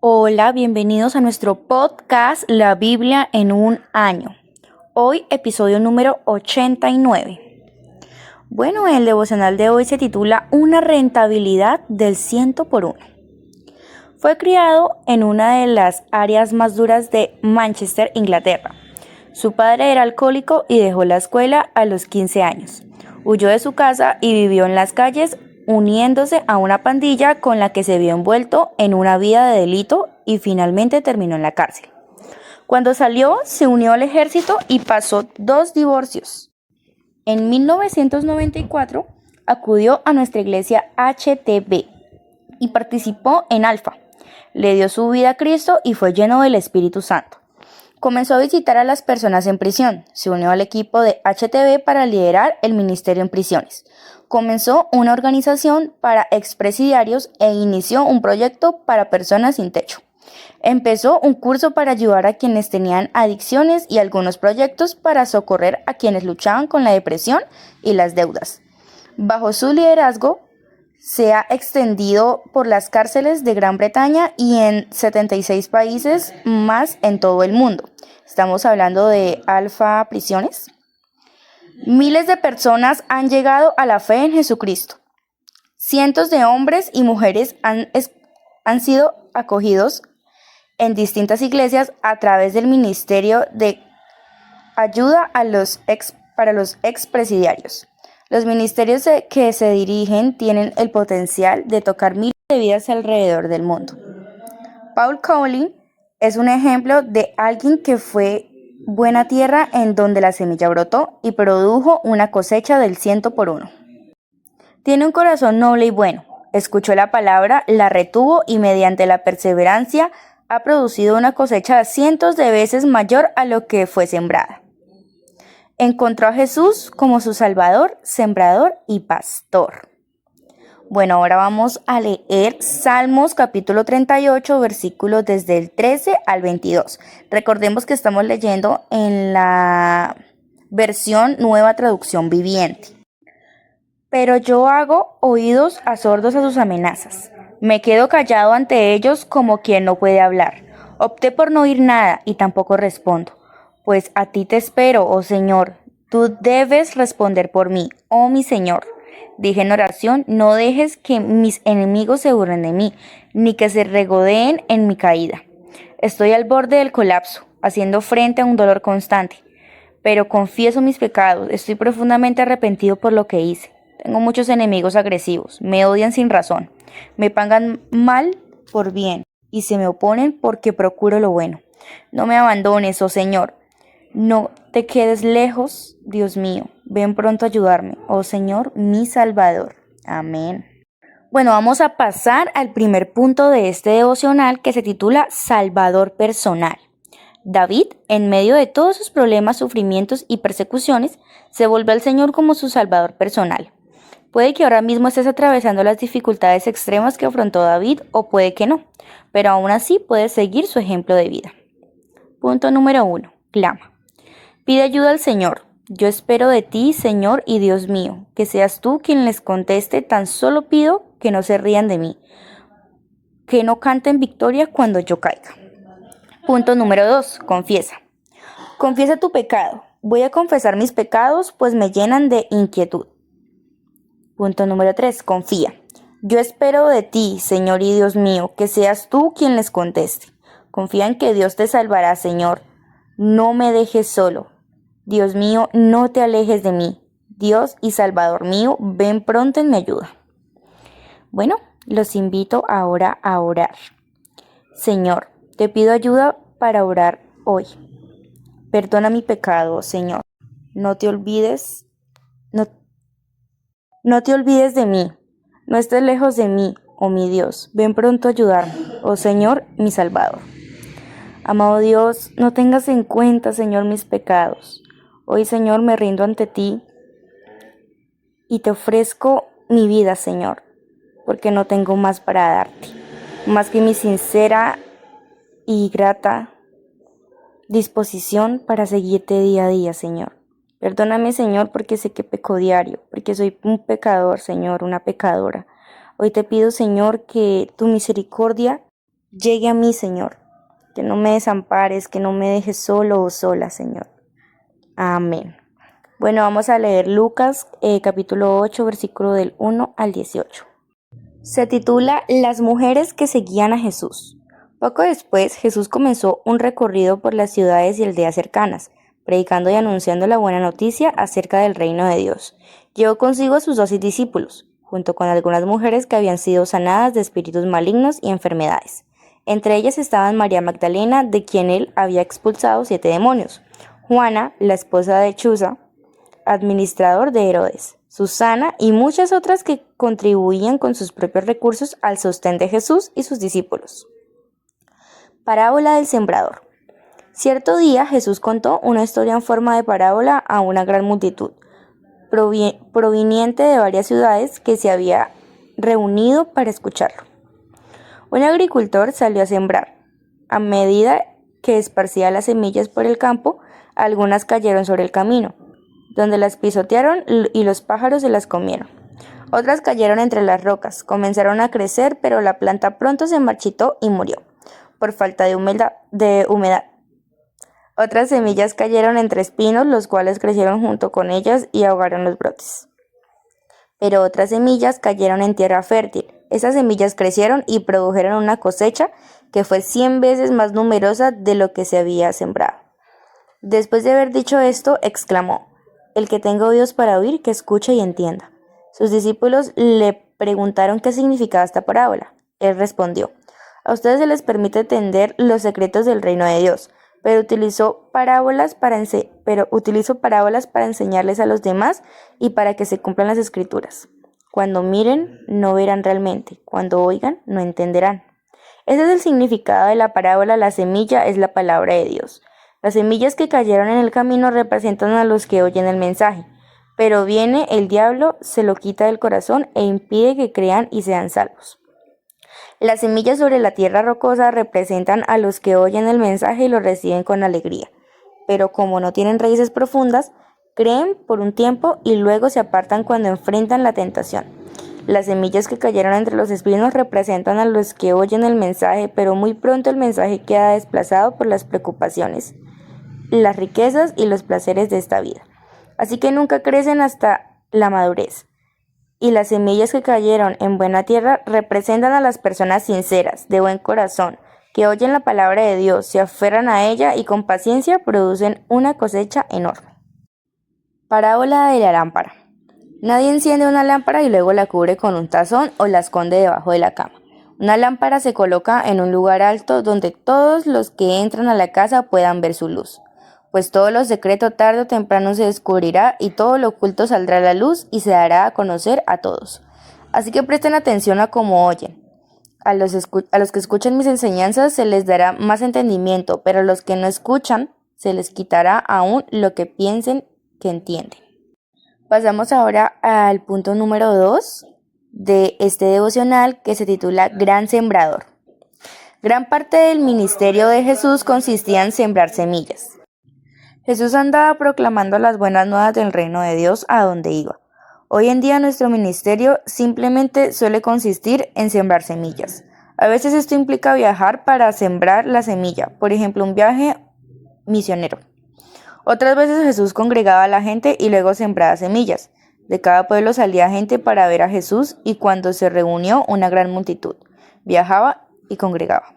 Hola, bienvenidos a nuestro podcast La Biblia en un año. Hoy episodio número 89. Bueno, el devocional de hoy se titula Una rentabilidad del 100 por 1. Fue criado en una de las áreas más duras de Manchester, Inglaterra. Su padre era alcohólico y dejó la escuela a los 15 años. Huyó de su casa y vivió en las calles, uniéndose a una pandilla con la que se vio envuelto en una vida de delito y finalmente terminó en la cárcel. Cuando salió, se unió al ejército y pasó 2 divorcios. En 1994 acudió a nuestra iglesia HTB y participó en Alfa. Le dio su vida a Cristo y fue lleno del Espíritu Santo. Comenzó a visitar a las personas en prisión. Se unió al equipo de HTB para liderar el ministerio en prisiones. Comenzó una organización para expresidiarios e inició un proyecto para personas sin techo. Empezó un curso para ayudar a quienes tenían adicciones y algunos proyectos para socorrer a quienes luchaban con la depresión y las deudas. Bajo su liderazgo, se ha extendido por las cárceles de Gran Bretaña y en 76 países más en todo el mundo. Estamos hablando de Alfa Prisiones. Miles de personas han llegado a la fe en Jesucristo. Cientos de hombres y mujeres han sido acogidos en distintas iglesias a través del ministerio de ayuda para los expresidiarios. Los ministerios que se dirigen tienen el potencial de tocar miles de vidas alrededor del mundo. Paul Cowling es un ejemplo de alguien que fue buena tierra en donde la semilla brotó y produjo una cosecha del 100 por 1. Tiene un corazón noble y bueno. Escuchó la palabra, la retuvo y mediante la perseverancia ha producido una cosecha cientos de veces mayor a lo que fue sembrada. Encontró a Jesús como su Salvador, Sembrador y Pastor. Bueno, ahora vamos a leer Salmos capítulo 38, versículos desde el 13 al 22. Recordemos que estamos leyendo en la versión Nueva Traducción Viviente. Pero yo hago oídos a sordos a sus amenazas. Me quedo callado ante ellos como quien no puede hablar. Opté por no oír nada y tampoco respondo. Pues a ti te espero, oh Señor, tú debes responder por mí, oh mi Señor. Dije en oración, no dejes que mis enemigos se burlen de mí, ni que se regodeen en mi caída. Estoy al borde del colapso, haciendo frente a un dolor constante, pero confieso mis pecados, estoy profundamente arrepentido por lo que hice. Tengo muchos enemigos agresivos, me odian sin razón, me pagan mal por bien y se me oponen porque procuro lo bueno. No me abandones, oh Señor. No te quedes lejos, Dios mío. Ven pronto a ayudarme, oh Señor, mi Salvador. Amén. Bueno, vamos a pasar al primer punto de este devocional que se titula Salvador personal. David, en medio de todos sus problemas, sufrimientos y persecuciones, se volvió al Señor como su Salvador personal. Puede que ahora mismo estés atravesando las dificultades extremas que afrontó David o puede que no, pero aún así puedes seguir su ejemplo de vida. Punto número 1. Clama. Pide ayuda al Señor. Yo espero de ti, Señor y Dios mío, que seas tú quien les conteste. Tan solo pido que no se rían de mí, que no canten victoria cuando yo caiga. Punto número 2. Confiesa. Confiesa tu pecado. Voy a confesar mis pecados, pues me llenan de inquietud. Punto número 3. Confía. Yo espero de ti, Señor y Dios mío, que seas tú quien les conteste. Confía en que Dios te salvará, Señor. No me dejes solo. Dios mío, no te alejes de mí. Dios y Salvador mío, ven pronto en mi ayuda. Bueno, los invito ahora a orar. Señor, te pido ayuda para orar hoy. Perdona mi pecado, Señor. No te olvides de mí. No estés lejos de mí, oh mi Dios. Ven pronto a ayudarme, oh Señor, mi Salvador. Amado Dios, no tengas en cuenta, Señor, mis pecados. Hoy, Señor, me rindo ante ti y te ofrezco mi vida, Señor, porque no tengo más para darte, más que mi sincera y grata disposición para seguirte día a día, Señor. Perdóname, Señor, porque sé que peco diario, porque soy un pecador, Señor, una pecadora. Hoy te pido, Señor, que tu misericordia llegue a mí, Señor. Que no me desampares, que no me dejes solo o sola, Señor. Amén. Bueno, vamos a leer Lucas capítulo 8, versículo del 1 al 18. Se titula Las mujeres que seguían a Jesús. Poco después, Jesús comenzó un recorrido por las ciudades y aldeas cercanas, predicando y anunciando la buena noticia acerca del reino de Dios. Llevó consigo a sus 12 discípulos, junto con algunas mujeres que habían sido sanadas de espíritus malignos y enfermedades. Entre ellas estaban María Magdalena, de quien él había expulsado 7 demonios, Juana, la esposa de Chuza, administrador de Herodes, Susana y muchas otras que contribuían con sus propios recursos al sostén de Jesús y sus discípulos. Parábola del sembrador. Cierto día Jesús contó una historia en forma de parábola a una gran multitud, proveniente de varias ciudades que se había reunido para escucharlo. Un agricultor salió a sembrar. A medida que esparcía las semillas por el campo, algunas cayeron sobre el camino, donde las pisotearon y los pájaros se las comieron. Otras cayeron entre las rocas, comenzaron a crecer, pero la planta pronto se marchitó y murió, por falta de humedad. Otras semillas cayeron entre espinos, los cuales crecieron junto con ellas y ahogaron los brotes. Pero otras semillas cayeron en tierra fértil. Esas semillas crecieron y produjeron una cosecha que fue 100 veces más numerosa de lo que se había sembrado. Después de haber dicho esto, exclamó: El que tenga oídos para oír, que escuche y entienda. Sus discípulos le preguntaron qué significaba esta parábola. Él respondió: A ustedes se les permite entender los secretos del reino de Dios, pero utilizo parábolas para enseñarles a los demás y para que se cumplan las escrituras. Cuando miren, no verán realmente. Cuando oigan, no entenderán. Ese es el significado de la parábola. La semilla es la palabra de Dios. Las semillas que cayeron en el camino representan a los que oyen el mensaje, pero viene el diablo, se lo quita del corazón e impide que crean y sean salvos. Las semillas sobre la tierra rocosa representan a los que oyen el mensaje y lo reciben con alegría, pero como no tienen raíces profundas, creen por un tiempo y luego se apartan cuando enfrentan la tentación. Las semillas que cayeron entre los espinos representan a los que oyen el mensaje, pero muy pronto el mensaje queda desplazado por las preocupaciones, las riquezas y los placeres de esta vida. Así que nunca crecen hasta la madurez. Y las semillas que cayeron en buena tierra representan a las personas sinceras, de buen corazón, que oyen la palabra de Dios, se aferran a ella y con paciencia producen una cosecha enorme. Parábola de la lámpara. Nadie enciende una lámpara y luego la cubre con un tazón o la esconde debajo de la cama. Una lámpara se coloca en un lugar alto donde todos los que entran a la casa puedan ver su luz. Pues todo lo secreto tarde o temprano se descubrirá y todo lo oculto saldrá a la luz y se dará a conocer a todos. Así que presten atención a cómo oyen. A los que escuchan mis enseñanzas se les dará más entendimiento, pero a los que no escuchan se les quitará aún lo que piensen que entienden. Pasamos ahora al punto número 2 de este devocional, que se titula Gran Sembrador. Gran parte del ministerio de Jesús consistía en sembrar semillas. Jesús andaba proclamando las buenas nuevas del reino de Dios a donde iba. Hoy en día nuestro ministerio simplemente suele consistir en sembrar semillas. A veces esto implica viajar para sembrar la semilla, por ejemplo, un viaje misionero. Otras veces Jesús congregaba a la gente y luego sembraba semillas. De cada pueblo salía gente para ver a Jesús y cuando se reunió una gran multitud, viajaba y congregaba.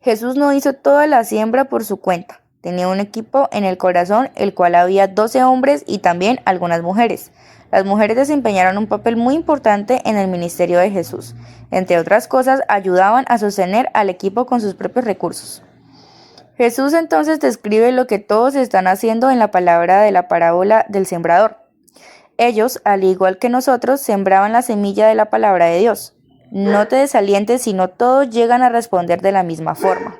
Jesús no hizo toda la siembra por su cuenta. Tenía un equipo en el corazón, el cual había 12 hombres y también algunas mujeres. Las mujeres desempeñaron un papel muy importante en el ministerio de Jesús. Entre otras cosas, ayudaban a sostener al equipo con sus propios recursos. Jesús entonces describe lo que todos están haciendo en la palabra de la parábola del sembrador. Ellos, al igual que nosotros, sembraban la semilla de la palabra de Dios. No te desalientes, sino todos llegan a responder de la misma forma.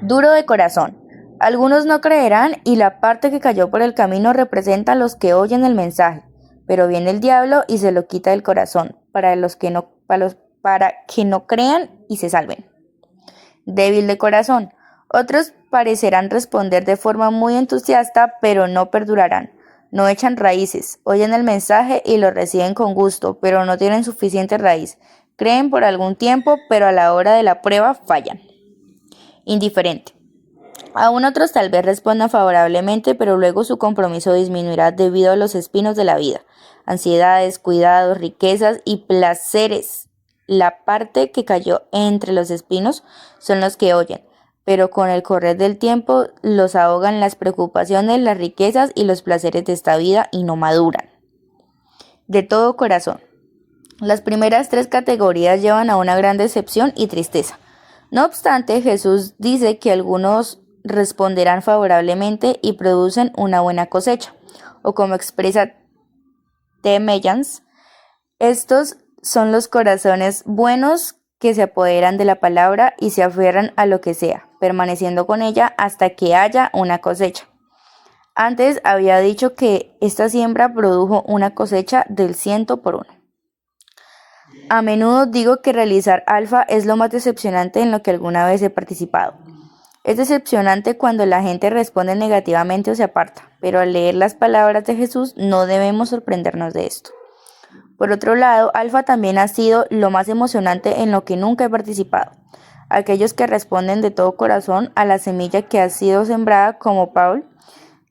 Duro de corazón. Algunos no creerán y la parte que cayó por el camino representa a los que oyen el mensaje, pero viene el diablo y se lo quita del corazón para que no crean y se salven. Débil de corazón. Otros parecerán responder de forma muy entusiasta, pero no perdurarán. No echan raíces, oyen el mensaje y lo reciben con gusto, pero no tienen suficiente raíz. Creen por algún tiempo, pero a la hora de la prueba fallan. Indiferente. Aún otros tal vez respondan favorablemente, pero luego su compromiso disminuirá debido a los espinos de la vida, ansiedades, cuidados, riquezas y placeres. La parte que cayó entre los espinos son los que oyen, pero con el correr del tiempo los ahogan las preocupaciones, las riquezas y los placeres de esta vida y no maduran. De todo corazón. Las primeras tres categorías llevan a una gran decepción y tristeza. No obstante, Jesús dice que algunos responderán favorablemente y producen una buena cosecha, o como expresa T. Mellans, estos son los corazones buenos que se apoderan de la palabra y se aferran a lo que sea, permaneciendo con ella hasta que haya una cosecha. Antes había dicho que esta siembra produjo una cosecha del 100 por 1. A menudo digo que realizar alfa es lo más decepcionante en lo que alguna vez he participado. Es decepcionante cuando la gente responde negativamente o se aparta, pero al leer las palabras de Jesús no debemos sorprendernos de esto. Por otro lado, alfa también ha sido lo más emocionante en lo que nunca he participado. Aquellos que responden de todo corazón a la semilla que ha sido sembrada como Paul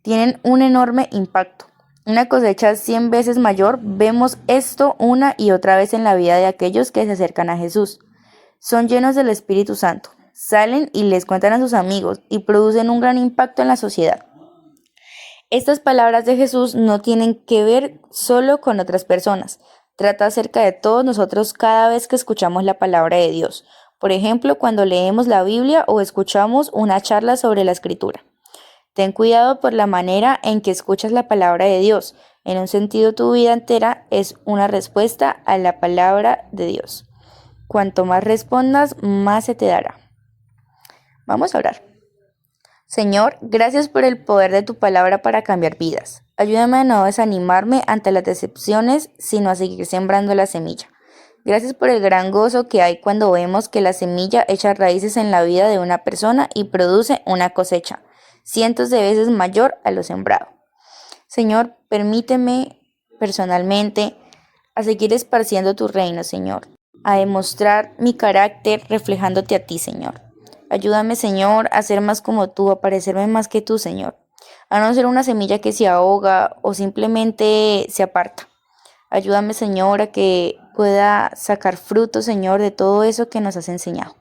tienen un enorme impacto. Una cosecha 100 veces mayor. Vemos esto una y otra vez en la vida de aquellos que se acercan a Jesús. Son llenos del Espíritu Santo. Salen y les cuentan a sus amigos y producen un gran impacto en la sociedad. Estas palabras de Jesús no tienen que ver solo con otras personas. Trata acerca de todos nosotros cada vez que escuchamos la palabra de Dios. Por ejemplo, cuando leemos la Biblia o escuchamos una charla sobre la Escritura. Ten cuidado por la manera en que escuchas la palabra de Dios. En un sentido, tu vida entera es una respuesta a la palabra de Dios. Cuanto más respondas, más se te dará. Vamos a orar. Señor, gracias por el poder de tu palabra para cambiar vidas. Ayúdame a no desanimarme ante las decepciones, sino a seguir sembrando la semilla. Gracias por el gran gozo que hay cuando vemos que la semilla echa raíces en la vida de una persona y produce una cosecha, cientos de veces mayor a lo sembrado. Señor, permíteme personalmente a seguir esparciendo tu reino, Señor, a demostrar mi carácter reflejándote a ti, Señor. Ayúdame, Señor, a ser más como tú, a parecerme más que tú, Señor. A no ser una semilla que se ahoga o simplemente se aparta. Ayúdame, Señor, a que pueda sacar fruto, Señor, de todo eso que nos has enseñado.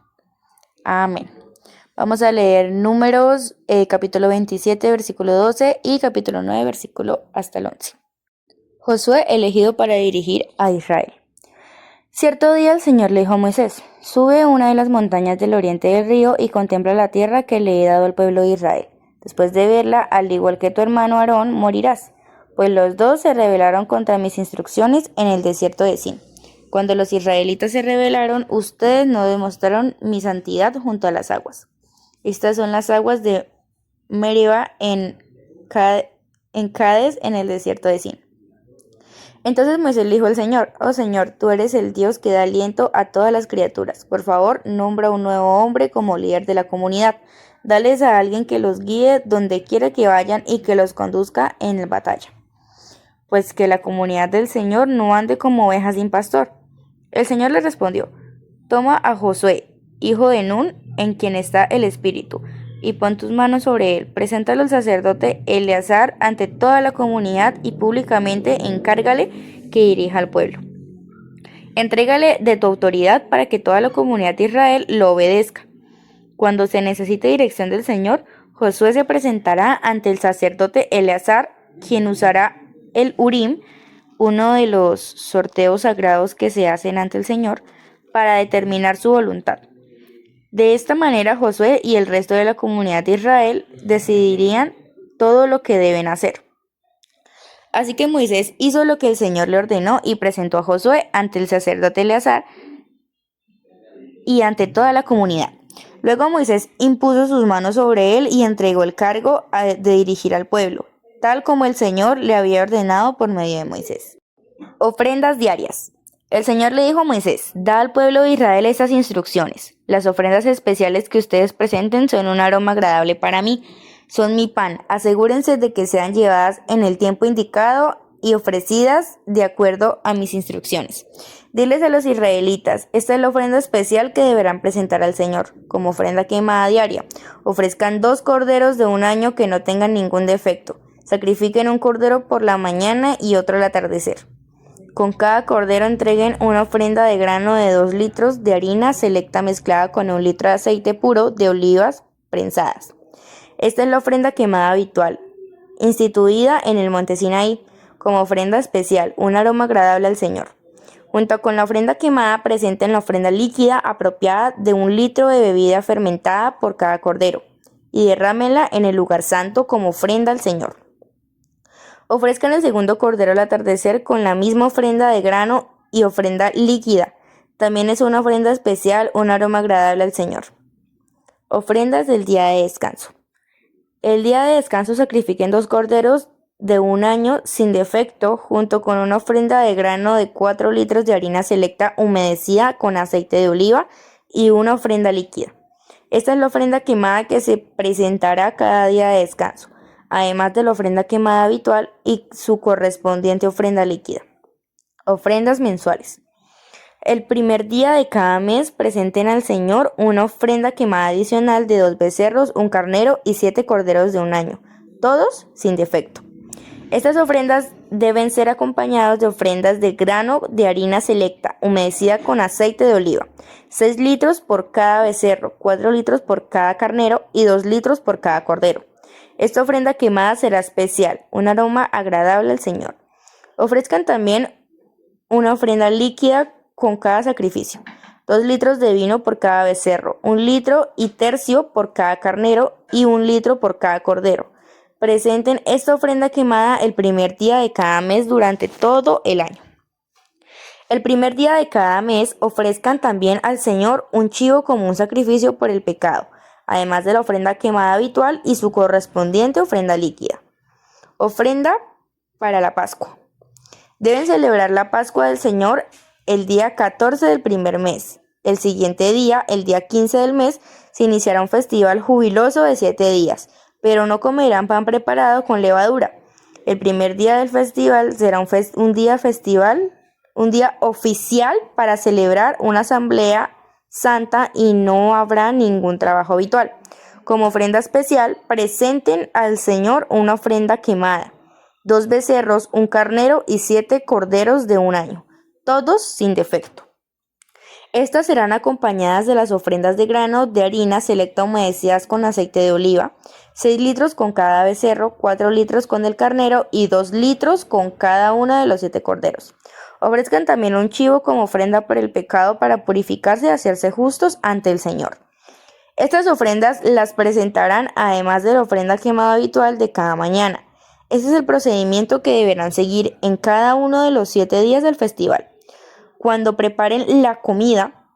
Amén. Vamos a leer Números, capítulo 27, versículo 12 y capítulo 9, versículo hasta el 11. Josué elegido para dirigir a Israel. Cierto día el Señor le dijo a Moisés: sube a una de las montañas del oriente del río y contempla la tierra que le he dado al pueblo de Israel. Después de verla, al igual que tu hermano Aarón, morirás, pues los dos se rebelaron contra mis instrucciones en el desierto de Sin. Cuando los israelitas se rebelaron, ustedes no demostraron mi santidad junto a las aguas. Estas son las aguas de Meriba en Cades, en el desierto de Sin. Entonces Moisés le dijo al Señor: oh Señor, tú eres el Dios que da aliento a todas las criaturas. Por favor, nombra un nuevo hombre como líder de la comunidad. Dales a alguien que los guíe donde quiera que vayan y que los conduzca en la batalla. Pues que la comunidad del Señor no ande como ovejas sin pastor. El Señor le respondió: toma a Josué, hijo de Nun, en quien está el Espíritu, y pon tus manos sobre él. Preséntalo al sacerdote Eleazar ante toda la comunidad y públicamente encárgale que dirija al pueblo. Entrégale de tu autoridad para que toda la comunidad de Israel lo obedezca. Cuando se necesite dirección del Señor, Josué se presentará ante el sacerdote Eleazar, quien usará el Urim, uno de los sorteos sagrados que se hacen ante el Señor, para determinar su voluntad. De esta manera, Josué y el resto de la comunidad de Israel decidirían todo lo que deben hacer. Así que Moisés hizo lo que el Señor le ordenó y presentó a Josué ante el sacerdote Eleazar y ante toda la comunidad. Luego Moisés impuso sus manos sobre él y entregó el cargo de dirigir al pueblo, tal como el Señor le había ordenado por medio de Moisés. Ofrendas diarias. El Señor le dijo a Moisés: da al pueblo de Israel estas instrucciones. Las ofrendas especiales que ustedes presenten son un aroma agradable para mí. Son mi pan. Asegúrense de que sean llevadas en el tiempo indicado y ofrecidas de acuerdo a mis instrucciones. Diles a los israelitas, esta es la ofrenda especial que deberán presentar al Señor, como ofrenda quemada diaria. Ofrezcan 2 corderos de un año que no tengan ningún defecto. Sacrifiquen un cordero por la mañana y otro al atardecer. Con cada cordero entreguen una ofrenda de grano de 2 litros de harina selecta mezclada con 1 litro de aceite puro de olivas prensadas. Esta es la ofrenda quemada habitual, instituida en el monte Sinaí, como ofrenda especial, un aroma agradable al Señor. Junto con la ofrenda quemada presenten la ofrenda líquida apropiada de 1 litro de bebida fermentada por cada cordero, y derrámenla en el lugar santo como ofrenda al Señor. Ofrezcan el segundo cordero al atardecer con la misma ofrenda de grano y ofrenda líquida. También es una ofrenda especial, un aroma agradable al Señor. Ofrendas del día de descanso. El día de descanso sacrifiquen 2 corderos de un año sin defecto, junto con una ofrenda de grano de 4 litros de harina selecta humedecida con aceite de oliva y una ofrenda líquida. Esta es la ofrenda quemada que se presentará cada día de descanso, además de la ofrenda quemada habitual y su correspondiente ofrenda líquida. Ofrendas mensuales. El primer día de cada mes presenten al Señor una ofrenda quemada adicional de 2 becerros, un carnero y 7 corderos de un año, todos sin defecto. Estas ofrendas deben ser acompañadas de ofrendas de grano de harina selecta, humedecida con aceite de oliva, 6 litros por cada becerro, 4 litros por cada carnero y 2 litros por cada cordero. Esta ofrenda quemada será especial, un aroma agradable al Señor. Ofrezcan también una ofrenda líquida con cada sacrificio, 2 litros de vino por cada becerro, 1 litro y tercio por cada carnero y 1 litro por cada cordero. Presenten esta ofrenda quemada el primer día de cada mes durante todo el año. El primer día de cada mes ofrezcan también al Señor un chivo como un sacrificio por el pecado, además de la ofrenda quemada habitual y su correspondiente ofrenda líquida. Ofrenda para la Pascua. Deben celebrar la Pascua del Señor el día 14 del primer mes. El siguiente día, el día 15 del mes, se iniciará un festival jubiloso de 7 días, pero no comerán pan preparado con levadura. El primer día del festival será un día oficial para celebrar una asamblea santa y no habrá ningún trabajo habitual. Como ofrenda especial, presenten al Señor una ofrenda quemada, 2 becerros, un carnero y 7 corderos de un año, todos sin defecto. Estas serán acompañadas de las ofrendas de grano de harina selecta humedecidas con aceite de oliva, 6 litros con cada becerro, 4 litros con el carnero y 2 litros con cada uno de los 7 corderos. Ofrezcan también un chivo como ofrenda por el pecado para purificarse y hacerse justos ante el Señor. Estas ofrendas las presentarán además de la ofrenda quemada habitual de cada mañana. Este es el procedimiento que deberán seguir en cada uno de los 7 días del festival. Cuando preparen la comida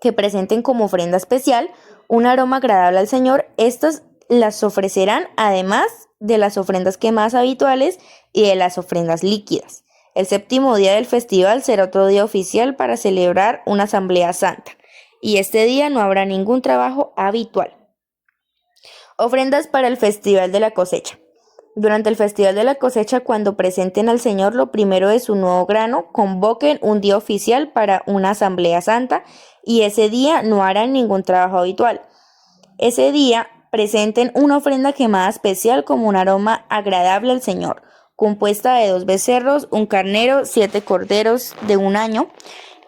que presenten como ofrenda especial, un aroma agradable al Señor, estas las ofrecerán además de las ofrendas quemadas habituales y de las ofrendas líquidas. El 7º día del festival será otro día oficial para celebrar una asamblea santa, y este día no habrá ningún trabajo habitual. Ofrendas para el festival de la cosecha. Durante el festival de la cosecha, cuando presenten al Señor lo primero de su nuevo grano, convoquen un día oficial para una asamblea santa y ese día no harán ningún trabajo habitual. Ese día presenten una ofrenda quemada especial como un aroma agradable al Señor, compuesta de 2 becerros, un carnero, 7 corderos de un año.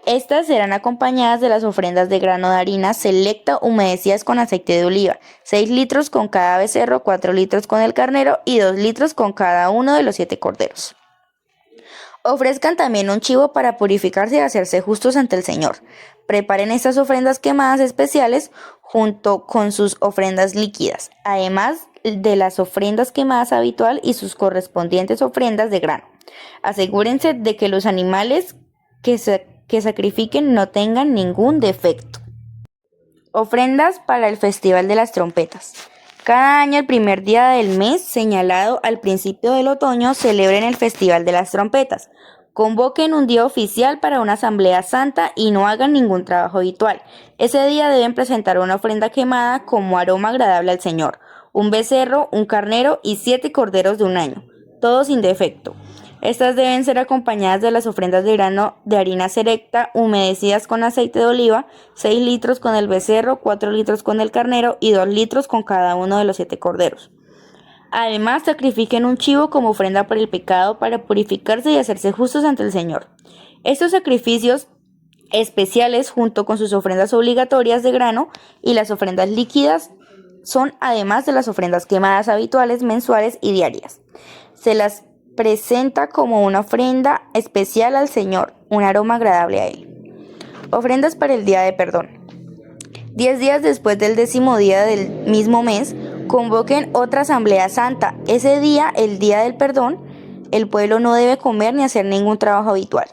Estas serán acompañadas de las ofrendas de grano de harina selecta humedecidas con aceite de oliva, 6 litros con cada becerro, 4 litros con el carnero y 2 litros con cada uno de los 7 corderos. Ofrezcan también un chivo para purificarse y hacerse justos ante el Señor. Preparen estas ofrendas quemadas especiales junto con sus ofrendas líquidas, además de las ofrendas quemadas habitual y sus correspondientes ofrendas de grano. Asegúrense de que los animales que sacrifiquen no tengan ningún defecto. Ofrendas para el Festival de las Trompetas. Cada año, el primer día del mes señalado al principio del otoño, celebren el Festival de las Trompetas. Convoquen un día oficial para una asamblea santa y no hagan ningún trabajo habitual. Ese día deben presentar una ofrenda quemada como aroma agradable al Señor, un becerro, un carnero y 7 corderos de un año, todos sin defecto. Estas deben ser acompañadas de las ofrendas de grano de harina selecta humedecidas con aceite de oliva, 6 litros con el becerro, 4 litros con el carnero y 2 litros con cada uno de los 7 corderos. Además, sacrifiquen un chivo como ofrenda por el pecado para purificarse y hacerse justos ante el Señor. Estos sacrificios especiales, junto con sus ofrendas obligatorias de grano y las ofrendas líquidas, son además de las ofrendas quemadas habituales, mensuales y diarias. Se las presenta como una ofrenda especial al Señor, un aroma agradable a Él. Ofrendas para el día de perdón. 10 días después del 10º día del mismo mes, convoquen otra asamblea santa. Ese día, el día del perdón, el pueblo no debe comer ni hacer ningún trabajo habitual.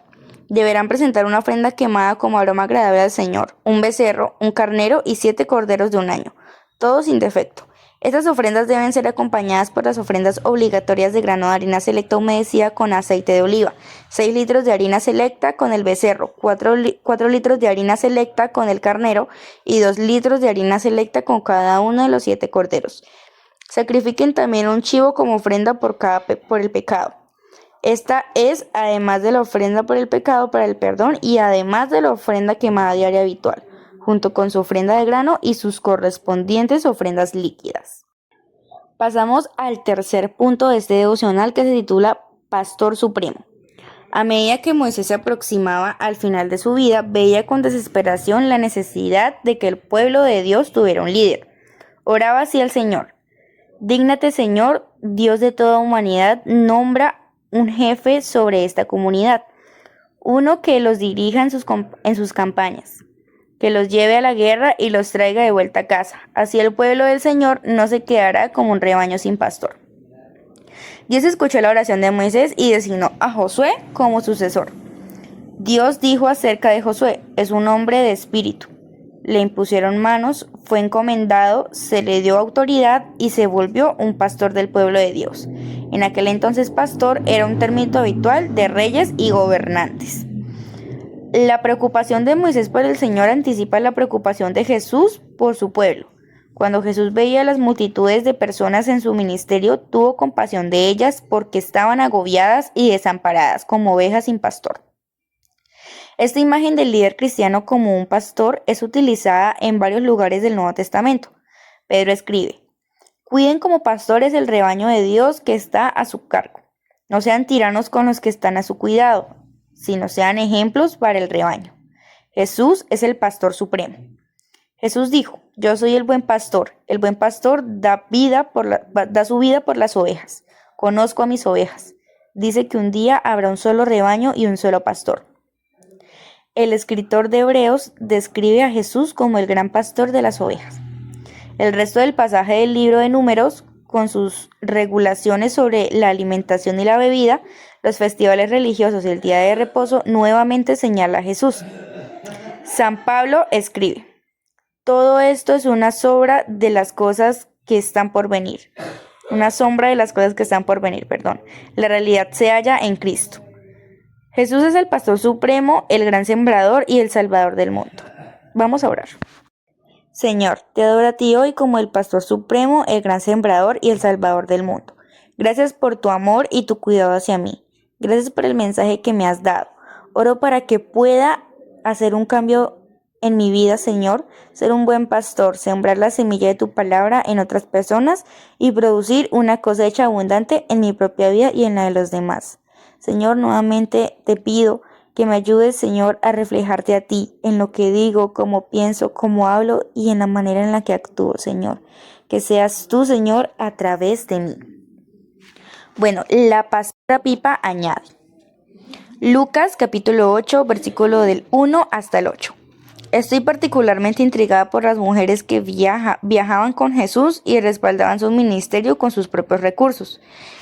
Deberán presentar una ofrenda quemada como aroma agradable al Señor, un becerro, un carnero y 7 corderos de un año, todos sin defecto. Estas ofrendas deben ser acompañadas por las ofrendas obligatorias de grano de harina selecta humedecida con aceite de oliva, 6 litros de harina selecta con el becerro, 4 litros de harina selecta con el carnero y 2 litros de harina selecta con cada uno de los 7 corderos. Sacrifiquen también un chivo como ofrenda por el pecado. Esta es además de la ofrenda por el pecado para el perdón y además de la ofrenda quemada diaria habitual, junto con su ofrenda de grano y sus correspondientes ofrendas líquidas. Pasamos al tercer punto de este devocional, que se titula Pastor Supremo. A medida que Moisés se aproximaba al final de su vida, veía con desesperación la necesidad de que el pueblo de Dios tuviera un líder. Oraba así al Señor: dígnate, Señor, Dios de toda humanidad, nombra un jefe sobre esta comunidad, uno que los dirija en sus campañas, que los lleve a la guerra y los traiga de vuelta a casa. Así el pueblo del Señor no se quedará como un rebaño sin pastor. Dios escuchó la oración de Moisés y designó a Josué como sucesor. Dios dijo acerca de Josué: es un hombre de espíritu. Le impusieron manos, fue encomendado, se le dio autoridad y se volvió un pastor del pueblo de Dios. En aquel entonces pastor era un término habitual de reyes y gobernantes. La preocupación de Moisés por el Señor anticipa la preocupación de Jesús por su pueblo. Cuando Jesús veía las multitudes de personas en su ministerio, tuvo compasión de ellas porque estaban agobiadas y desamparadas como ovejas sin pastor. Esta imagen del líder cristiano como un pastor es utilizada en varios lugares del Nuevo Testamento. Pedro escribe: cuiden como pastores el rebaño de Dios que está a su cargo. No sean tiranos con los que están a su cuidado, sino sean ejemplos para el rebaño. Jesús es el pastor supremo. Jesús dijo: yo soy el buen pastor. El buen pastor da su vida por las ovejas. Conozco a mis ovejas. Dice que un día habrá un solo rebaño y un solo pastor. El escritor de Hebreos describe a Jesús como el gran pastor de las ovejas. El resto del pasaje del libro de Números, con sus regulaciones sobre la alimentación y la bebida, los festivales religiosos y el día de reposo, nuevamente señala a Jesús. San Pablo escribe: todo esto es una sombra de las cosas que están por venir. Una sombra de las cosas que están por venir, perdón. La realidad se halla en Cristo. Jesús es el pastor supremo, el gran sembrador y el salvador del mundo. Vamos a orar. Señor, te adoro a ti hoy como el pastor supremo, el gran sembrador y el salvador del mundo. Gracias por tu amor y tu cuidado hacia mí. Gracias por el mensaje que me has dado. Oro para que pueda hacer un cambio en mi vida, Señor, ser un buen pastor, sembrar la semilla de tu palabra en otras personas y producir una cosecha abundante en mi propia vida y en la de los demás. Señor, nuevamente te pido que me ayudes, Señor, a reflejarte a ti en lo que digo, cómo pienso, cómo hablo y en la manera en la que actúo, Señor. Que seas tú, Señor, a través de mí. Bueno, la pastora Pipa añade: Lucas capítulo 8, versículo del 1 hasta el 8. Estoy particularmente intrigada por las mujeres que viajaban con Jesús y respaldaban su ministerio con sus propios recursos.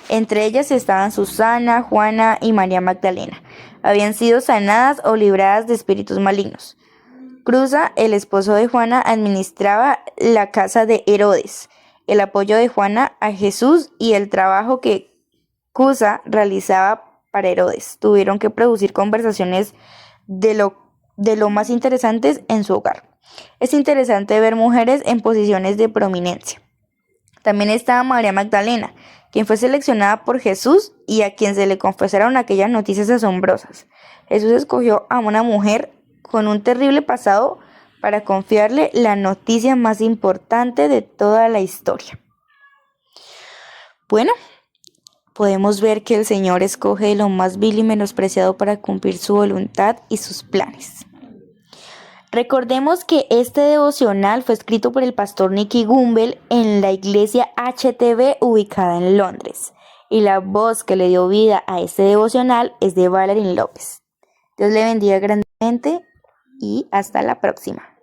Entre ellas estaban Susana, Juana y María Magdalena. Habían sido sanadas o libradas de espíritus malignos. Cuza, el esposo de Juana, administraba la casa de Herodes. El apoyo de Juana a Jesús y el trabajo que Cuza realizaba para Herodes tuvieron que producir conversaciones de lo más interesantes en su hogar. Es interesante ver mujeres en posiciones de prominencia. También estaba María Magdalena, quien fue seleccionada por Jesús y a quien se le confesaron aquellas noticias asombrosas. Jesús escogió a una mujer con un terrible pasado para confiarle la noticia más importante de toda la historia. Bueno, podemos ver que el Señor escoge lo más vil y menospreciado para cumplir su voluntad y sus planes. Recordemos que este devocional fue escrito por el pastor Nicky Gumbel en la iglesia HTB ubicada en Londres. Y la voz que le dio vida a este devocional es de Valerie López. Dios le bendiga grandemente y hasta la próxima.